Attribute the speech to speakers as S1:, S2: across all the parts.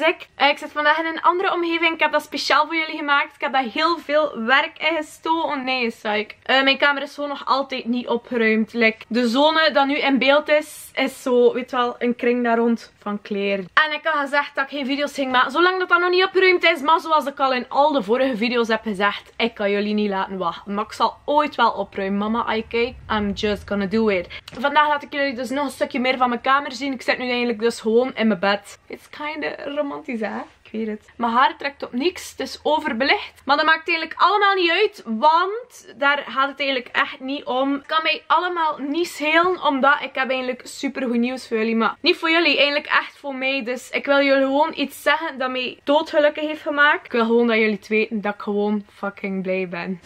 S1: ik. Ik zit vandaag in een andere omgeving. Ik heb dat speciaal voor jullie gemaakt. Ik heb daar heel veel werk in gestoken. Nee, psych. Mijn kamer is gewoon nog altijd niet opgeruimd. Like, de zone dat nu in beeld is zo, weet je wel, een kring daar rond van kleren. En ik had gezegd dat ik geen video's ging maken zolang dat nog niet opgeruimd is. Maar zoals ik al in al de vorige video's heb gezegd, ik kan jullie niet laten wachten. Maar ik zal ooit wel opruimen. Mama, I cake. I'm just gonna do it. Vandaag laat ik jullie dus nog een stukje meer van mijn kamer zien. Ik zit nu eigenlijk dus gewoon in mijn bed. It's kinda romantisch, hè? Ik weet het. Mijn haar trekt op niks. Het is overbelicht. Maar dat maakt eigenlijk allemaal niet uit. Want daar gaat het eigenlijk echt niet om. Het kan mij allemaal niet schelen. Omdat ik heb eigenlijk super goed nieuws voor jullie. Maar niet voor jullie. Eigenlijk echt voor mij. Dus ik wil jullie gewoon iets zeggen dat mij doodgelukkig heeft gemaakt. Ik wil gewoon dat jullie het weten dat ik gewoon fucking blij ben.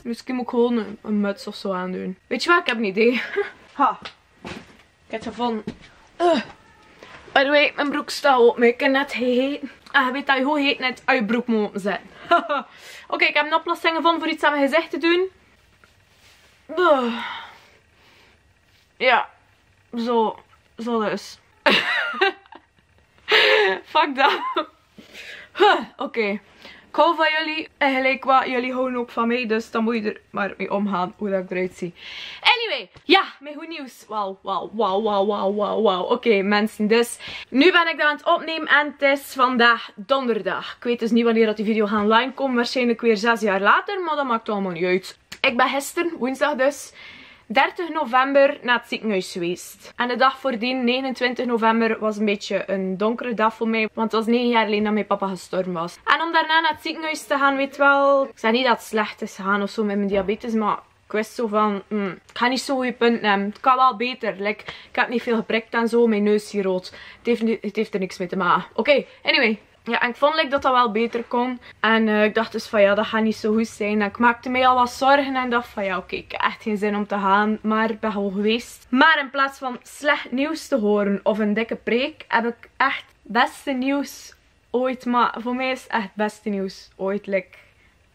S1: Misschien moet ik gewoon een muts of zo aandoen. Weet je wat? Ik heb een idee. Ha. Ik heb het gevonden. By the way, mijn broek staat open. Ik heb net gegeten. En je weet dat je gewoon heet net uit je broek moet openzetten. Oké, ik heb een oplossing gevonden voor iets aan mijn gezicht te doen. Ja. Zo dus. Fuck dat. Oké. Ik hou van jullie en gelijk wat, jullie houden ook van mij, dus dan moet je er maar mee omgaan hoe dat ik eruit zie. Anyway, ja, mijn goed nieuws. Wauw. Oké, mensen, dus nu ben ik dat aan het opnemen en het is vandaag donderdag. Ik weet dus niet wanneer dat die video gaat online komen, waarschijnlijk weer 6 jaar later, maar dat maakt allemaal niet uit. Ik ben gisteren, woensdag dus, 30 november naar het ziekenhuis geweest. En de dag voordien, 29 november, was een beetje een donkere dag voor mij. Want het was 9 jaar geleden dat mijn papa gestorven was. En om daarna naar het ziekenhuis te gaan, weet wel... Ik zeg niet dat het slecht is gegaan of zo met mijn diabetes, maar... Ik wist zo van, ik ga niet zo goede punten hebben. Het kan wel beter. Like, ik heb niet veel geprikt en zo. Mijn neus is rood. Het heeft er niks mee te maken. Oké, anyway. Ja, en ik vond dat dat wel beter kon. En ik dacht dus van ja, dat gaat niet zo goed zijn. En ik maakte mij al wat zorgen en dacht van ja, oké, ik heb echt geen zin om te gaan. Maar ik ben gewoon geweest. Maar in plaats van slecht nieuws te horen of een dikke preek, heb ik echt beste nieuws ooit. Maar voor mij is het echt beste nieuws ooit. Like,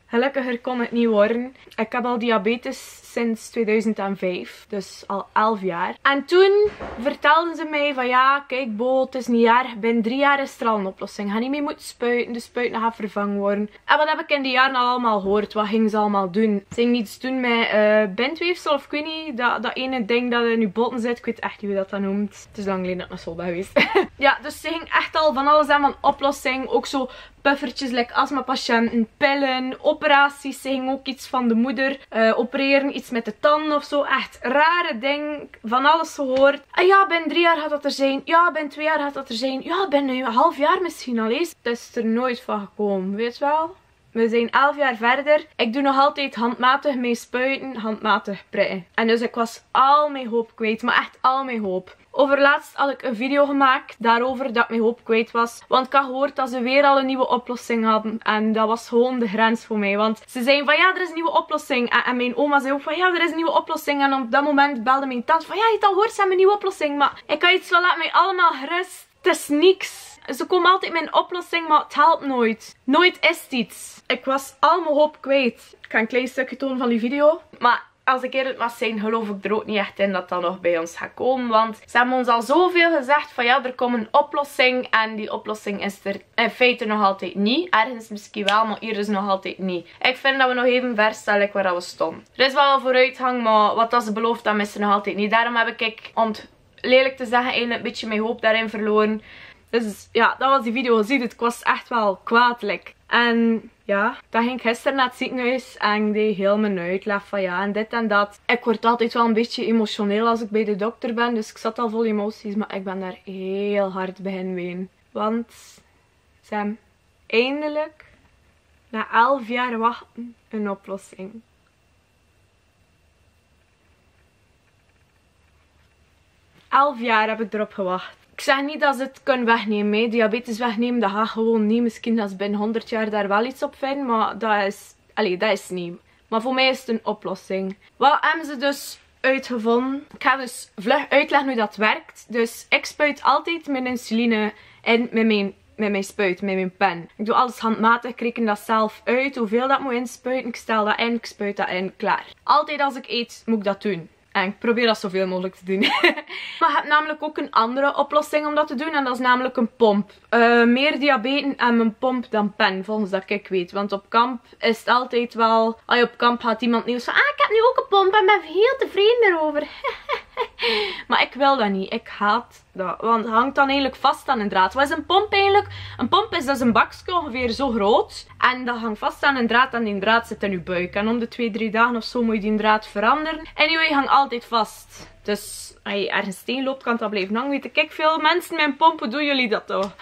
S1: gelukkiger kon het niet worden. Ik heb al diabetes sinds 2005. Dus al 11 jaar. En toen vertelden ze mij van ja, kijk Bo, het is niet erg. Binnen 3 jaar is er al een oplossing. Ga niet mee moeten spuiten. De spuiten gaan vervangen worden. En wat heb ik in die jaren al allemaal gehoord? Wat gingen ze allemaal doen? Ze gingen iets doen met bindweefsel of ik weet niet. Dat ene ding dat in je botten zit. Ik weet echt niet hoe dat noemt. Het is lang geleden dat ik naar school ben geweest. Ja, dus ze ging echt al van alles aan van oplossing. Ook zo puffertjes, like astmapatiënten, pillen, operaties. Ze ging ook iets van de moeder opereren, iets met de tanden of zo. Echt rare ding, van alles gehoord. En ja, binnen 3 jaar gaat dat er zijn. Ja, binnen 2 jaar gaat dat er zijn. Ja, binnen een half jaar misschien al eens. Het is er nooit van gekomen, weet je wel? We zijn 11 jaar verder. Ik doe nog altijd handmatig mee spuiten, handmatig prikken. En dus ik was al mijn hoop kwijt, maar echt al mijn hoop. Overlaatst had ik een video gemaakt daarover dat mijn hoop kwijt was. Want ik had gehoord dat ze weer al een nieuwe oplossing hadden. En dat was gewoon de grens voor mij. Want ze zeiden van ja, er is een nieuwe oplossing. En mijn oma zei ook van ja, er is een nieuwe oplossing. En op dat moment belde mijn tante van ja, je hebt al gehoord, ze hebben een nieuwe oplossing. Maar ik kan iets wel, laat mij allemaal gerust. Het is niks. Ze komen altijd met een oplossing, maar het helpt nooit. Nooit is het iets. Ik was al mijn hoop kwijt. Ik ga een klein stukje tonen van die video. Maar als ik eerlijk mag zijn, geloof ik er ook niet echt in dat dat nog bij ons gaat komen. Want ze hebben ons al zoveel gezegd van ja, er komt een oplossing. En die oplossing is er in feite nog altijd niet. Ergens misschien wel, maar hier is nog altijd niet. Ik vind dat we nog even ver staan waar we stonden. Er is wel een vooruitgang, maar wat als ze belooft, dan is er nog altijd niet. Daarom heb ik, om het lelijk te zeggen, eigenlijk een beetje mijn hoop daarin verloren. Dus ja, dat was die video. Je ziet het, ik was echt wel kwaadlijk. En ja, dan ging ik gisteren naar het ziekenhuis en ik deed heel mijn uitleg van ja en dit en dat. Ik word altijd wel een beetje emotioneel als ik bij de dokter ben, dus ik zat al vol emoties, maar ik ben daar heel hard beginnen ween. Want Sam, eindelijk, na 11 jaar wachten, een oplossing. Elf jaar heb ik erop gewacht. Ik zeg niet dat ze het kunnen wegnemen. Hè. Diabetes wegnemen, dat gaat gewoon niet. Misschien dat ze binnen 100 jaar daar wel iets op vinden. Maar dat is niet. Maar voor mij is het een oplossing. Wat hebben ze dus uitgevonden? Ik ga dus vlug uitleggen hoe dat werkt. Dus ik spuit altijd mijn insuline in met mijn met mijn spuit, met mijn pen. Ik doe alles handmatig, ik reken dat zelf uit, hoeveel dat moet inspuiten. Ik stel dat in, ik spuit dat in, klaar. Altijd als ik eet, moet ik dat doen. En ik probeer dat zoveel mogelijk te doen. Maar je hebt namelijk ook een andere oplossing om dat te doen. En dat is namelijk een pomp. Meer diabetes en mijn pomp dan pen, volgens dat ik weet. Want op kamp is het altijd wel... Als je op kamp gaat iemand nieuws van... Ah, ik heb nu ook een pomp en ben heel tevreden erover. Maar ik wil dat niet. Ik haat dat. Want het hangt dan eigenlijk vast aan een draad. Wat is een pomp eigenlijk? Een pomp is dus een bakje ongeveer zo groot. En dat hangt vast aan een draad en die draad zit in je buik. En om de 2-3 dagen of zo moet je die draad veranderen. Anyway, hangt altijd vast. Dus als je ergens steen loopt, kan dat blijven hangen. Weet ik veel mensen met een pomp, hoe doen jullie dat toch?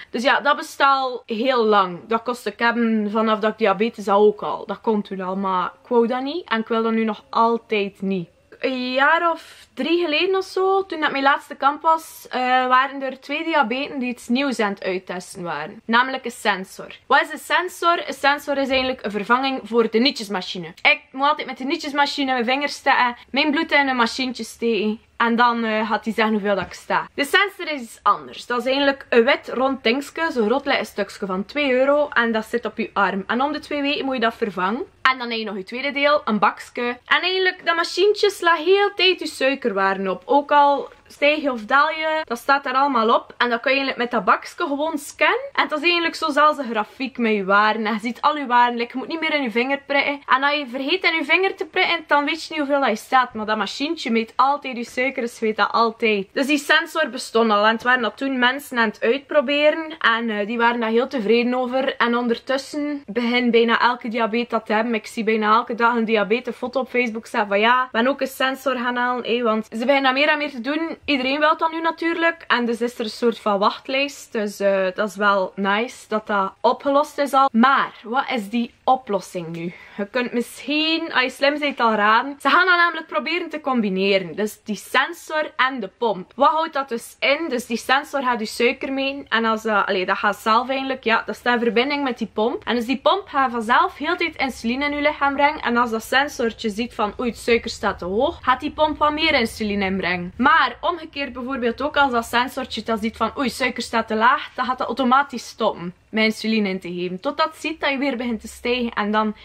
S1: Dus ja, dat bestaat al heel lang. Dat kost ik hebben vanaf dat ik diabetes had ook al. Dat kon toen al, maar ik wou dat niet. En ik wil dat nu nog altijd niet. Een jaar of 3 geleden of zo, toen dat mijn laatste kamp was, waren er 2 diabeten die iets nieuws aan het uittesten waren. Namelijk een sensor. Wat is een sensor? Een sensor is eigenlijk een vervanging voor de nietjesmachine. Ik moet altijd met de nietjesmachine mijn vingers steken, mijn bloed in een machientje steken. En dan gaat hij zeggen hoeveel dat ik sta. De sensor is iets anders. Dat is eigenlijk een wit rond dingetje. Zo'n groot een stukje van €2. En dat zit op je arm. En om de 2 weken moet je dat vervangen. En dan heb je nog je tweede deel, een bakje. En eigenlijk, dat machientje slaat heel de tijd je suikerwaarden op. Ook al stijg je of daal je, dat staat daar allemaal op. En dan kan je eigenlijk met dat bakje gewoon scannen. En dat is eigenlijk zo zelfs een grafiek met je waarden. En je ziet al je waarden. Je moet niet meer in je vinger prikken. En als je vergeet in je vinger te prikken, dan weet je niet hoeveel dat je staat. Maar dat machientje meet altijd je suikers, weet dat altijd. Dus die sensor bestond al. En het waren dat toen mensen aan het uitproberen. En die waren daar heel tevreden over. En ondertussen begint bijna elke diabetes dat te hebben. Ik zie bijna elke dag een diabetesfoto op Facebook staan van ja, ik ben ook een sensor gaan halen. Want ze beginnen dat meer en meer te doen. Iedereen wil dat nu natuurlijk. En dus is er een soort van wachtlijst. Dus dat is wel nice dat dat opgelost is al. Maar, wat is die oplossing nu? Je kunt misschien, als je slim bent, al raden. Ze gaan dat namelijk proberen te combineren. Dus die sensor en de pomp. Wat houdt dat dus in? Dus die sensor gaat je suiker meten. En als dat gaat zelf eigenlijk, ja, dat staat in verbinding met die pomp. En dus die pomp gaat vanzelf heel de tijd insuline in je lichaam brengen. En als dat sensortje ziet van, oei, het suiker staat te hoog, gaat die pomp wat meer insuline inbrengen. Maar omgekeerd bijvoorbeeld ook, als dat sensortje dat ziet van, oei, suiker staat te laag, dan gaat dat automatisch stoppen met insuline in te geven. Totdat het ziet dat je weer begint te stijgen en dan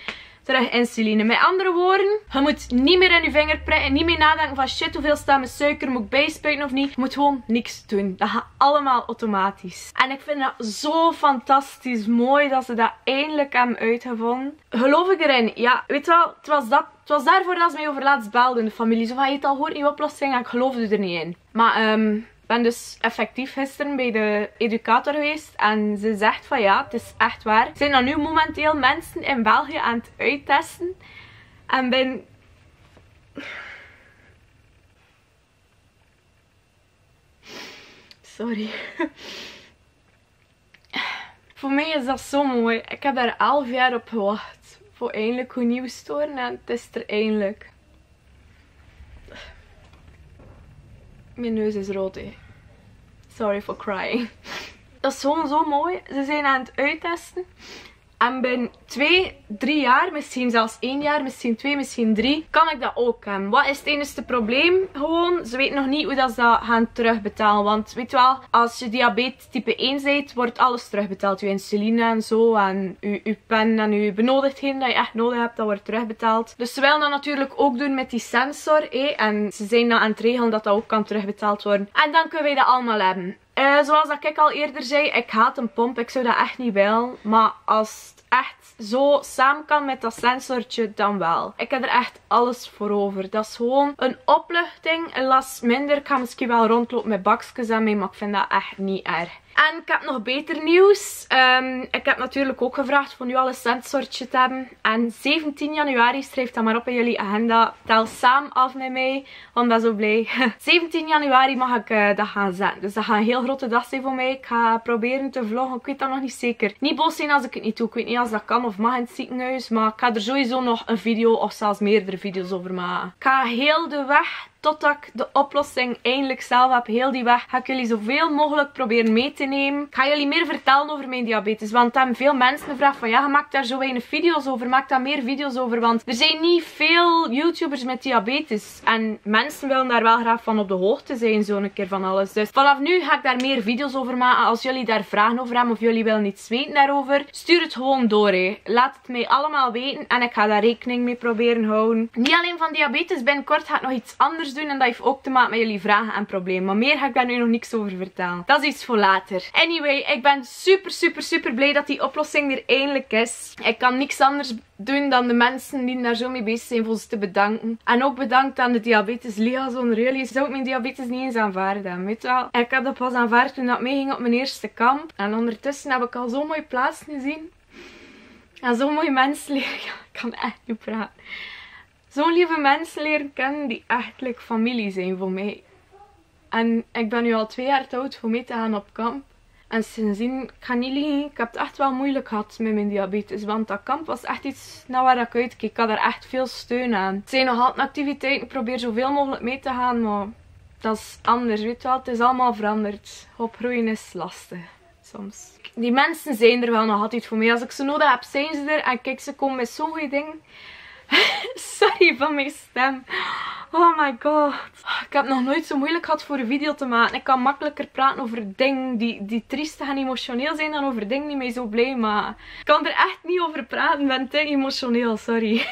S1: terug insuline. Met andere woorden, je moet niet meer in je vinger prikken, niet meer nadenken van shit, hoeveel staat mijn suiker, moet ik bijspuiten of niet. Je moet gewoon niks doen. Dat gaat allemaal automatisch. En ik vind dat zo fantastisch mooi dat ze dat eindelijk hebben uitgevonden. Geloof ik erin? Ja, weet je wel, het was daarvoor dat ze mij over laatst belden in de familie. Zo van, je hebt al gehoord, nieuwe oplossing, en ik geloofde er niet in. Maar ik ben dus effectief gisteren bij de educator geweest en ze zegt van ja, het is echt waar. Er zijn dan nu momenteel mensen in België aan het uittesten en ben... Sorry. Voor mij is dat zo mooi. Ik heb daar 11 jaar op gewacht voor eindelijk goed nieuws te horen en het is er eindelijk. Mijn neus is rood, hè. Sorry for crying. Dat is gewoon zo mooi. Ze zijn aan het uittesten. En binnen 2, 3 jaar, misschien zelfs 1 jaar, misschien 2, misschien 3, kan ik dat ook hebben. Wat is het enige probleem? Gewoon, ze weten nog niet hoe dat ze dat gaan terugbetalen. Want weet je wel, als je diabetes type 1 bent, wordt alles terugbetaald. Je insuline en zo, en je pen en je benodigdheden dat je echt nodig hebt, dat wordt terugbetaald. Dus ze willen dat natuurlijk ook doen met die sensor. En ze zijn dan aan het regelen dat dat ook kan terugbetaald worden. En dan kunnen wij dat allemaal hebben. Zoals dat ik al eerder zei, ik haat een pomp. Ik zou dat echt niet willen. Maar als het echt zo samen kan met dat sensortje, dan wel. Ik heb er echt alles voor over. Dat is gewoon een opluchting, een last minder. Ik ga misschien wel rondlopen met bakjes aan mij, maar ik vind dat echt niet erg. En ik heb nog beter nieuws. Ik heb natuurlijk ook gevraagd voor nu al een sensortje te hebben. En 17 januari, schrijf dat maar op in jullie agenda. Tel samen af met mij, want ik ben zo blij. 17 januari mag ik dat gaan zetten. Dus dat gaat een heel grote dag zijn voor mij. Ik ga proberen te vloggen. Ik weet dat nog niet zeker. Niet boos zijn als ik het niet doe. Ik weet niet als dat kan of mag in het ziekenhuis. Maar ik ga er sowieso nog een video of zelfs meerdere video's over maken. Ik ga heel de weg totdat ik de oplossing eindelijk zelf heb. Heel die weg ga ik jullie zoveel mogelijk proberen mee te nemen. Ik ga jullie meer vertellen over mijn diabetes. Want er hebben veel mensen gevraagd van ja, je maakt daar zo weinig video's over. Maak daar meer video's over. Want er zijn niet veel YouTubers met diabetes. En mensen willen daar wel graag van op de hoogte zijn. Zo'n keer van alles. Dus vanaf nu ga ik daar meer video's over maken. Als jullie daar vragen over hebben of jullie willen iets weten daarover, stuur het gewoon door. Hè. Laat het mij allemaal weten. En ik ga daar rekening mee proberen houden. Niet alleen van diabetes. Binnenkort ga ik nog iets anders doen. En dat heeft ook te maken met jullie vragen en problemen. Maar meer ga ik daar nu nog niks over vertellen. Dat is iets voor later. Anyway, ik ben super blij dat die oplossing er eindelijk is. Ik kan niks anders doen dan de mensen die daar zo mee bezig zijn voor ze te bedanken. En ook bedankt aan de diabetes Liga. Zonder jullie zou ik mijn diabetes niet eens aanvaarden. Weet je wel? Ik heb dat pas aanvaard toen dat meeging op mijn eerste kamp. En ondertussen heb ik al zo'n mooie plaatsen gezien. En zo'n mooie mensen leren. Ik kan echt niet praten. Zo'n lieve mensen leren kennen die echt familie zijn voor mij. En ik ben nu al 2 jaar te oud voor mee te gaan op kamp. En sindsdien, ik ga niet liegen, ik heb het echt wel moeilijk gehad met mijn diabetes. Want dat kamp was echt iets naar waar ik uitkeek. Ik had er echt veel steun aan. Het zijn nog altijd activiteiten, ik probeer zoveel mogelijk mee te gaan. Maar dat is anders, weet je wel. Het is allemaal veranderd. Opgroeien is lastig, soms. Die mensen zijn er wel nog altijd voor mij. Als ik ze nodig heb, zijn ze er. En kijk, ze komen met zo'n goede dingen. Sorry van mijn stem. Oh my god. Ik heb nog nooit zo moeilijk gehad voor een video te maken. Ik kan makkelijker praten over dingen die triestig en emotioneel zijn dan over dingen die mij zo blij maken. Ik kan er echt niet over praten. Ik ben te emotioneel, sorry.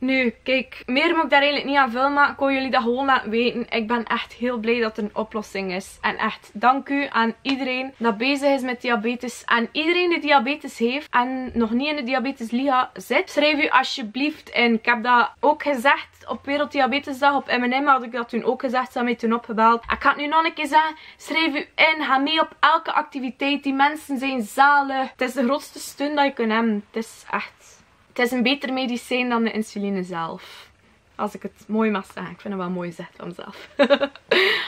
S1: Nu, kijk, meer moet ik daar eigenlijk niet aan vullen, maar ik wil jullie dat gewoon laten weten. Ik ben echt heel blij dat er een oplossing is. En echt, dank u aan iedereen dat bezig is met diabetes. En iedereen die diabetes heeft en nog niet in de Diabetes Liga zit, schrijf u alsjeblieft in. Ik heb dat ook gezegd op Werelddiabetesdag. Op M&M had ik dat toen ook gezegd. Ze hebben mij toen opgebeld. Ik ga het nu nog een keer zeggen. Schrijf u in. Ga mee op elke activiteit. Die mensen zijn zalig. Het is de grootste steun dat je kunt hebben. Het is echt... Het is een beter medicijn dan de insuline zelf. Als ik het mooi mag zeggen. Ik vind het wel mooi gezegd van mezelf.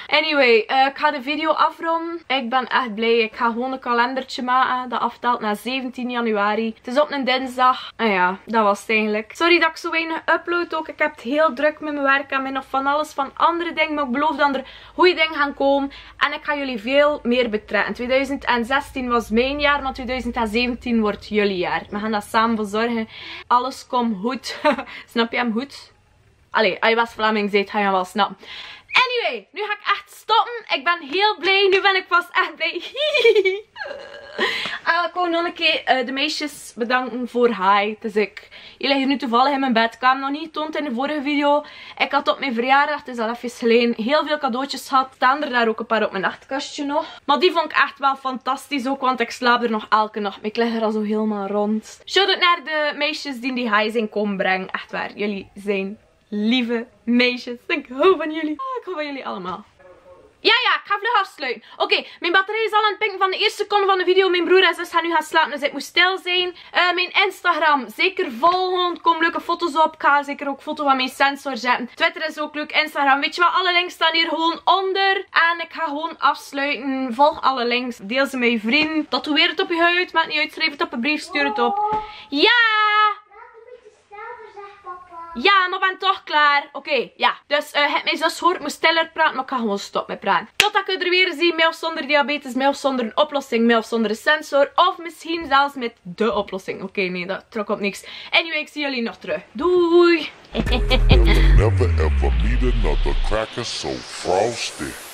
S1: Anyway, ik ga de video afronden. Ik ben echt blij. Ik ga gewoon een kalendertje maken dat aftelt naar 17 januari. Het is op een dinsdag. En ja, dat was het eigenlijk. Sorry dat ik zo weinig upload ook. Ik heb het heel druk met mijn werk en met nog van alles van andere dingen. Maar ik beloof dat er goede dingen gaan komen. En ik ga jullie veel meer betrekken. 2016 was mijn jaar, maar 2017 wordt jullie jaar. We gaan dat samen verzorgen. Alles komt goed. Snap je hem goed? Allee, als je West-Vlaming bent, ga je wel snappen. Anyway, nu ga ik echt stoppen. Ik ben heel blij. Nu ben ik pas echt blij. Ik wil nog een keer de meisjes bedanken voor hi. Dus jullie liggen nu toevallig in mijn bed. Ik heb hem nog niet getoond in de vorige video. Ik had op mijn verjaardag, het is al even geleden, heel veel cadeautjes gehad. Staan er daar ook een paar op mijn nachtkastje nog. Maar die vond ik echt wel fantastisch ook, want ik slaap er nog elke nacht mee. Ik lig er al zo helemaal rond. Shout-out naar de meisjes die hi zijn komen brengen. Echt waar, jullie zijn lieve meisjes. Ik hou van jullie. Ik hou van jullie allemaal. Ja, ik ga vlug afsluiten. Oké, mijn batterij is al aan het pinken van de eerste seconde van de video. Mijn broer en zus gaan nu gaan slapen, dus ik moet stil zijn. Mijn Instagram, zeker volgen. Er komen leuke foto's op. Ik ga zeker ook foto van mijn sensor zetten. Twitter is ook leuk. Instagram, weet je wat? Alle links staan hier gewoon onder. En ik ga gewoon afsluiten. Volg alle links. Deel ze met je vrienden. Tatoeëer het op je huid. Maakt niet uit. Schrijf het op een brief. Stuur het op. Ja! Ja, maar ben toch klaar. Oké, ja. Dus het mijn zus hoort, ik moet stiller praten, maar ik ga gewoon stoppen met praten. Totdat ik er weer zie, met of zonder diabetes, met of zonder een oplossing, met of zonder een sensor. Of misschien zelfs met de oplossing. Oké, nee, dat trok op niks. Anyway, ik zie jullie nog terug. Doei!
S2: Never ever meet another cracker so frosty.